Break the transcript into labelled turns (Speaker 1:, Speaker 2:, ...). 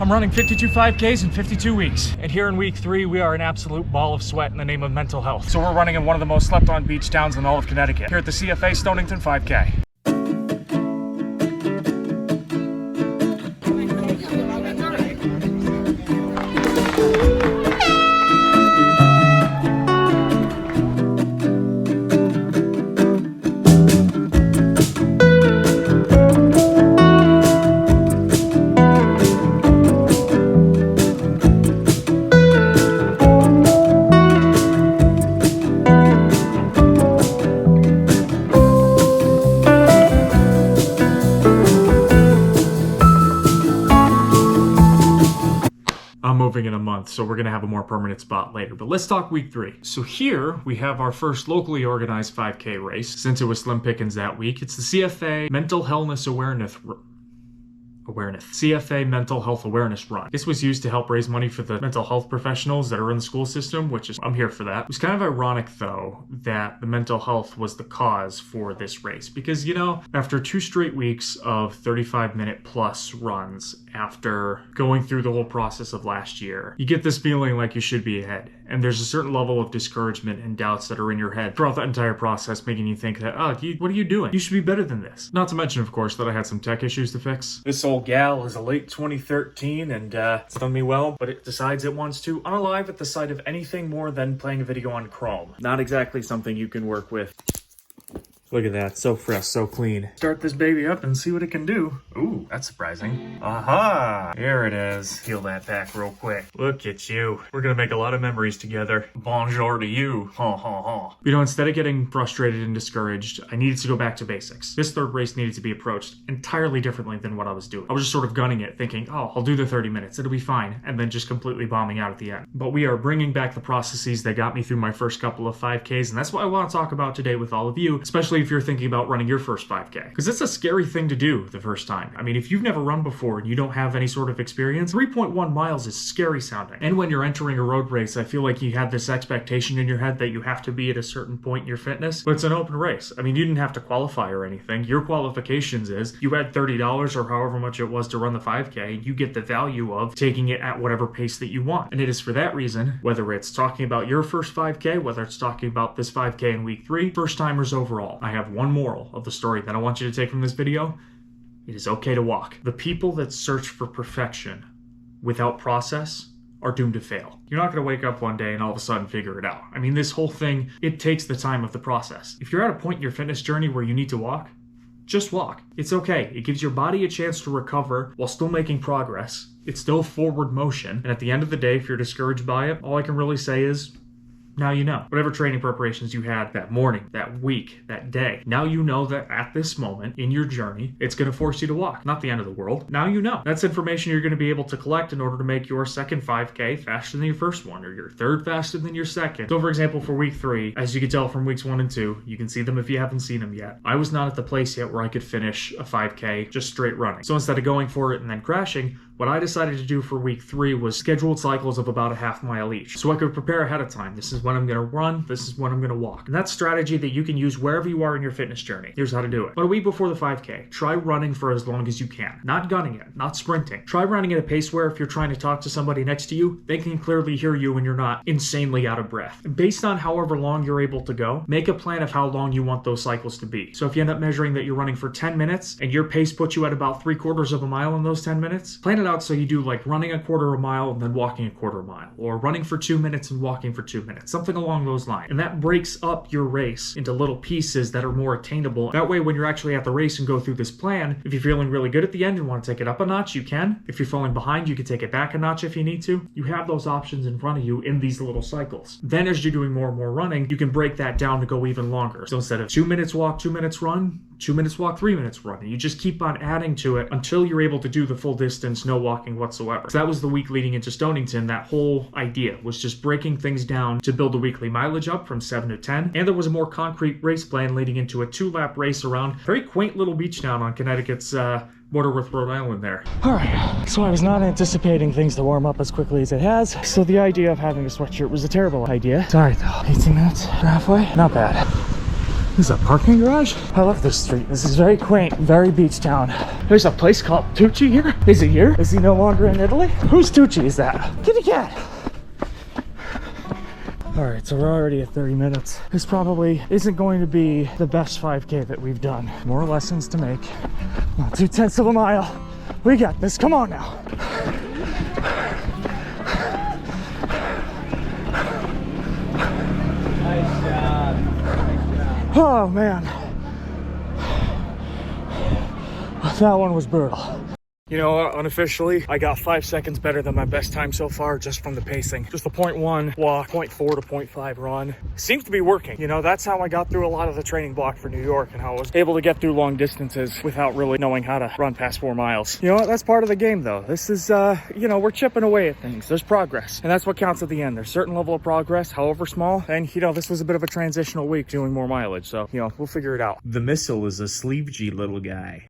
Speaker 1: I'm running 52 5Ks in 52 weeks. And here in week 3, we are an absolute ball of sweat in the name of mental health. So we're running in one of the most slept on beach towns in all of Connecticut, here at the CFA Stonington 5K. I'm moving in a month, so we're gonna have a more permanent spot later. But let's talk week 3. So here we have our first locally organized 5K race. Since it was slim pickings that week, it's the CFA Mental Health Awareness CFA Mental Health Awareness Run. This was used to help raise money for the mental health professionals that are in the school system, which is, I'm here for that. It was kind of ironic though that the mental health was the cause for this race, because you know, after 2 straight weeks of 35-minute plus runs, after going through the whole process of last year, you get this feeling like you should be ahead. And there's a certain level of discouragement and doubts that are in your head throughout that entire process, making you think that, oh, what are you doing? You should be better than this. Not to mention, of course, that I had some tech issues to fix. This old gal is a late 2013 and it's done me well, but it decides it wants to unalive at the sight of anything more than playing a video on Chrome. Not exactly something you can work with. Look at that, so fresh, so clean. Start this baby up and see what it can do. Ooh, that's surprising. Aha, here it is. Peel that back real quick. Look at you. We're gonna make a lot of memories together. Bonjour to you. Ha ha ha. You know, instead of getting frustrated and discouraged, I needed to go back to basics. This third race needed to be approached entirely differently than what I was doing. I was just sort of gunning it, thinking, oh, I'll do the 30 minutes, it'll be fine, and then just completely bombing out at the end. But we are bringing back the processes that got me through my first couple of 5Ks, and that's what I want to talk about today with all of you, especially if you're thinking about running your first 5K. Because it's a scary thing to do the first time. I mean, if you've never run before and you don't have any sort of experience, 3.1 miles is scary sounding. And when you're entering a road race, I feel like you have this expectation in your head that you have to be at a certain point in your fitness, but it's an open race. I mean, you didn't have to qualify or anything. Your qualifications is you had $30 or however much it was to run the 5K, and you get the value of taking it at whatever pace that you want. And it is for that reason, whether it's talking about your first 5K, whether it's talking about this 5K in week 3, first timers overall, I have one moral of the story that I want you to take from this video. It is okay to walk. The people that search for perfection without process are doomed to fail. You're not going to wake up one day and all of a sudden figure it out. I mean, this whole thing, it takes the time of the process. If you're at a point in your fitness journey where you need to walk, just walk. It's okay. It gives your body a chance to recover while still making progress. It's still forward motion. And at the end of the day, if you're discouraged by it, all I can really say is, now you know. Whatever training preparations you had that morning, that week, that day, now you know that at this moment in your journey, it's going to force you to walk. Not the end of the world. Now you know. That's information you're going to be able to collect in order to make your second 5K faster than your first one, or your third faster than your second. So for example, for week 3, as you can tell from weeks 1 and 2, you can see them if you haven't seen them yet. I was not at the place yet where I could finish a 5K just straight running. So instead of going for it and then crashing, what I decided to do for week 3 was scheduled cycles of about a half mile each, so I could prepare ahead of time. This is when I'm going to run, this is when I'm going to walk. And that's strategy that you can use wherever you are in your fitness journey. Here's how to do it. But a week before the 5K, try running for as long as you can. Not gunning it, not sprinting. Try running at a pace where if you're trying to talk to somebody next to you, they can clearly hear you and you're not insanely out of breath. Based on however long you're able to go, make a plan of how long you want those cycles to be. So if you end up measuring that you're running for 10 minutes and your pace puts you at about 3/4 of a mile in those 10 minutes, plan it out so you do like running a 1/4 mile and then walking a 1/4 mile, or running for 2 minutes and walking for 2 minutes, something along those lines. And that breaks up your race into little pieces that are more attainable. That way, when you're actually at the race and go through this plan, if you're feeling really good at the end and want to take it up a notch, you can. If you're falling behind, you can take it back a notch if you need to. You have those options in front of you in these little cycles. Then as you're doing more and more running, you can break that down to go even longer. So instead of 2 minutes walk, 2 minutes run, 2 minutes walk, 3 minutes run, and you just keep on adding to it until you're able to do the full distance, no walking whatsoever. So that was the week leading into Stonington. That whole idea was just breaking things down to build the weekly mileage up from 7 to 10. And there was a more concrete race plan leading into a 2-lap race around a very quaint little beach town on Connecticut's border with Rhode Island there. All right, so I was not anticipating things to warm up as quickly as it has. So the idea of having a sweatshirt was a terrible idea. Sorry though, 18 minutes, halfway, not bad. This is a parking garage? I love this street. This is very quaint, very beach town. There's a place called Tucci here. Is he here? Is he no longer in Italy? Whose Tucci is that? Kitty cat! All right, so we're already at 30 minutes. This probably isn't going to be the best 5K that we've done. More lessons to make. Not 2/10 of a mile. We got this, come on now.
Speaker 2: Nice job.
Speaker 1: Oh man. That one was brutal. You know, unofficially, I got 5 seconds better than my best time so far just from the pacing. Just a 0.1 walk, 0.4 to 0.5 run. Seems to be working. You know, that's how I got through a lot of the training block for New York and how I was able to get through long distances without really knowing how to run past 4 miles. You know what? That's part of the game though. This is, you know, we're chipping away at things. There's progress. And that's what counts at the end. There's a certain level of progress, however small. And, you know, this was a bit of a transitional week doing more mileage. So, you know, we'll figure it out.
Speaker 3: The missile is a sleeve G little guy.